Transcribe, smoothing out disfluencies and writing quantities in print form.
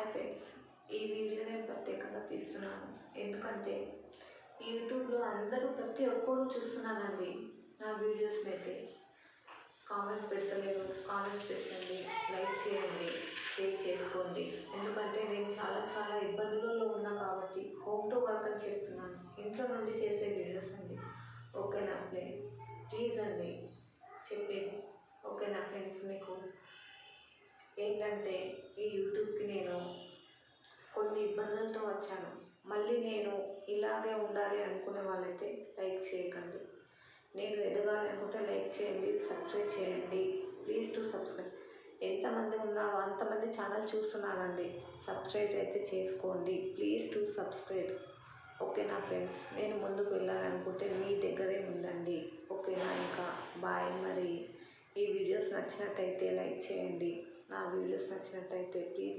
Hi friends, ఈ video నేను ప్రత్యేకంగా తీస్తున్నాను. ఎందుకంటే యూట్యూబ్లో అందరూ ప్రతి ఒక్కరు చూస్తున్నానండి. నా వీడియోస్ని అయితే కామెంట్ పెడతలేరు. కామెంట్స్ పెట్టండి, లైక్ చేయండి, షేర్ చేసుకోండి. ఎందుకంటే నేను చాలా ఇబ్బందులలో ఉన్నా కాబట్టి హోమ్ టు వర్క్ అని చెప్తున్నాను. ఇంట్లో నుండి చేసే వీడియోస్ అండి. ఓకేనా ప్లీజ్ అండి చెప్పేది. ఓకేనా ఫ్రెండ్స్, మీకు ఏంటంటే ఈ యూట్యూబ్కి నేను కొన్ని ఇబ్బందులతో వచ్చాను. మళ్ళీ నేను ఇలాగే ఉండాలి అనుకునే వాళ్ళైతే లైక్ చేయకండి. నేను ఎదగాలి అనుకుంటే లైక్ చేయండి, సబ్స్క్రైబ్ చేయండి. Please to subscribe. ఎంతమంది ఉన్నారో అంతమంది ఛానల్ చూస్తున్నానండి. సబ్స్క్రైబ్ అయితే చేసుకోండి. Please to subscribe. ఓకేనా ఫ్రెండ్స్, నేను ముందుకు వెళ్ళాలనుకుంటే మీ దగ్గరే ఉందండి. ఓకేనా, ఇంకా బాయ్. మరి ఈ వీడియోస్ నచ్చినట్టయితే లైక్ చేయండి. నా వీడియోస్ నచ్చినట్టయితే ప్లీజ్